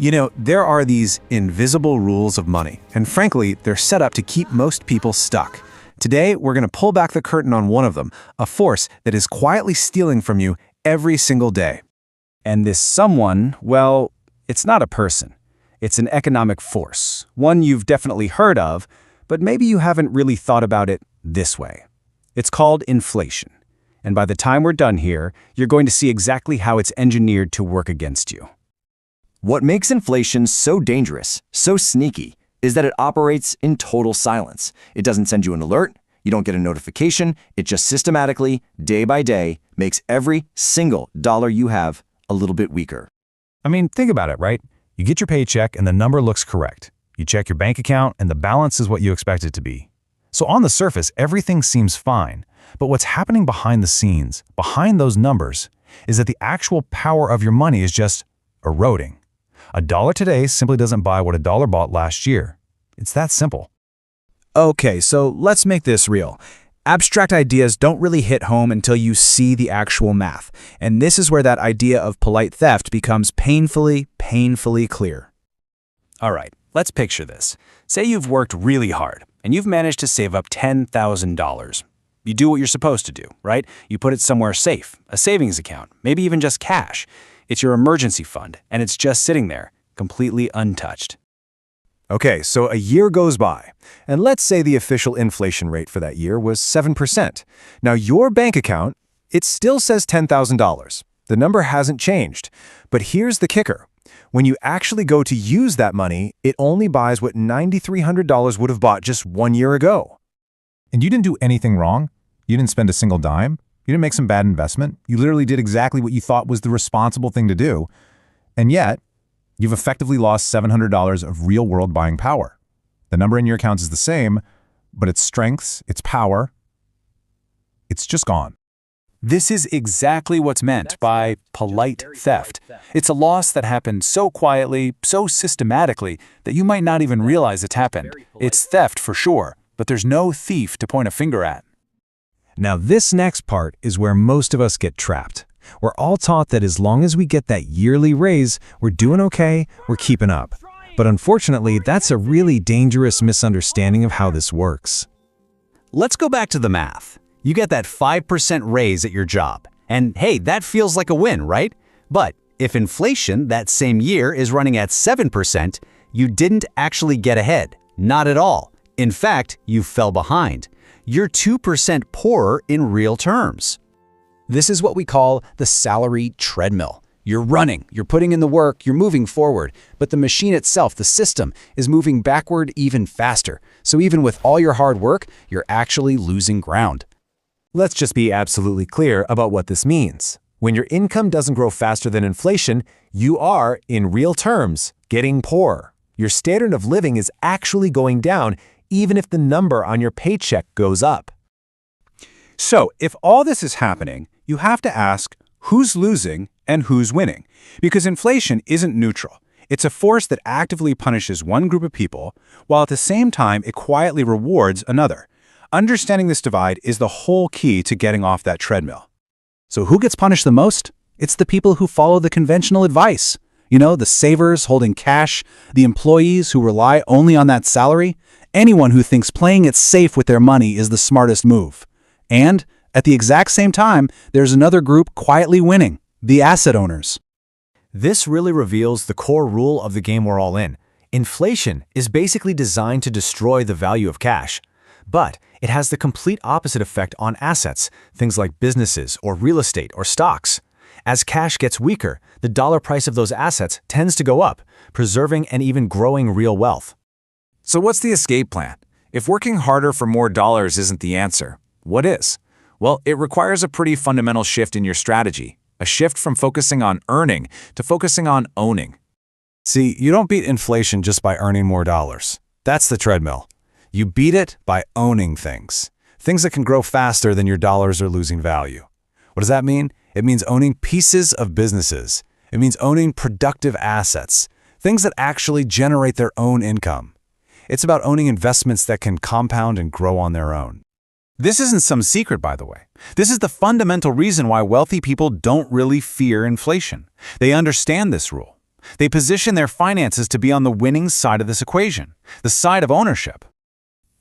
There are these invisible rules of money, and frankly, they're set up to keep most people stuck. Today, we're going to pull back the curtain on one of them, a force that is quietly stealing from you every single day. And this someone, well, it's not a person. It's an economic force, one you've definitely heard of, but maybe you haven't really thought about it this way. It's called inflation. And by the time we're done here, you're going to see exactly how it's engineered to work against you. What makes inflation so dangerous, so sneaky, is that it operates in total silence. It doesn't send you an alert, you don't get a notification, it just systematically, day by day, makes every single dollar you have a little bit weaker. I mean, think about it, right? You get your paycheck and the number looks correct. You check your bank account and the balance is what you expect it to be. So on the surface, everything seems fine. But what's happening behind the scenes, behind those numbers, is that the actual power of your money is just eroding. A dollar today simply doesn't buy what a dollar bought last year. It's that simple. Okay, so let's make this real. Abstract ideas don't really hit home until you see the actual math. And this is where that idea of polite theft becomes painfully clear. All right, let's picture this. Say you've worked really hard, and you've managed to save up $10,000. You do what you're supposed to do, right? You put it somewhere safe, a savings account, maybe even just cash. It's your emergency fund, and it's just sitting there, completely untouched. Okay, so a year goes by, and let's say the official inflation rate for that year was 7%. Now your bank account, it still says $10,000. The number hasn't changed. But here's the kicker. When you actually go to use that money, it only buys what $9,300 would have bought just 1 year ago. And you didn't do anything wrong. You didn't spend a single dime. You didn't make some bad investment. You literally did exactly what you thought was the responsible thing to do. And yet, you've effectively lost $700 of real-world buying power. The number in your accounts is the same, but its strengths, its power, it's just gone. This is exactly what's meant by polite theft. It's a loss that happened so quietly, so systematically, that you might not even realize it's happened. It's theft for sure, but there's no thief to point a finger at. Now this next part is where most of us get trapped. We're all taught that as long as we get that yearly raise, we're doing okay, we're keeping up. But unfortunately, that's a really dangerous misunderstanding of how this works. Let's go back to the math. You get that 5% raise at your job. And hey, that feels like a win, right? But if inflation that same year is running at 7%, you didn't actually get ahead. Not at all. In fact, you fell behind. You're 2% poorer in real terms. This is what we call the salary treadmill. You're running, you're putting in the work, you're moving forward, but the machine itself, the system, is moving backward even faster. So even with all your hard work, you're actually losing ground. Let's just be absolutely clear about what this means. When your income doesn't grow faster than inflation, you are, in real terms, getting poorer. Your standard of living is actually going down, even if the number on your paycheck goes up. So, if all this is happening, you have to ask who's losing and who's winning. Because inflation isn't neutral. It's a force that actively punishes one group of people, while at the same time it quietly rewards another. Understanding this divide is the whole key to getting off that treadmill. So who gets punished the most? It's the people who follow the conventional advice. The savers holding cash, the employees who rely only on that salary, anyone who thinks playing it safe with their money is the smartest move. And, at the exact same time, there's another group quietly winning, the asset owners. This really reveals the core rule of the game we're all in. Inflation is basically designed to destroy the value of cash. But it has the complete opposite effect on assets, things like businesses or real estate or stocks. As cash gets weaker, the dollar price of those assets tends to go up, preserving and even growing real wealth. So what's the escape plan? If working harder for more dollars isn't the answer, what is? Well, it requires a pretty fundamental shift in your strategy, a shift from focusing on earning to focusing on owning. See, you don't beat inflation just by earning more dollars. That's the treadmill. You beat it by owning things. Things that can grow faster than your dollars are losing value. What does that mean? It means owning pieces of businesses. It means owning productive assets, things that actually generate their own income. It's about owning investments that can compound and grow on their own. This isn't some secret, by the way. This is the fundamental reason why wealthy people don't really fear inflation. They understand this rule. They position their finances to be on the winning side of this equation, the side of ownership.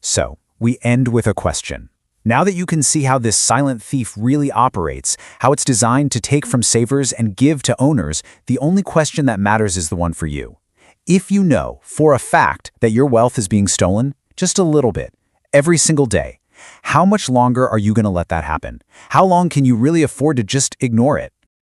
So, we end with a question. Now that you can see how this silent thief really operates, how it's designed to take from savers and give to owners, the only question that matters is the one for you. If you know, for a fact, that your wealth is being stolen, just a little bit, every single day, how much longer are you going to let that happen? How long can you really afford to just ignore it?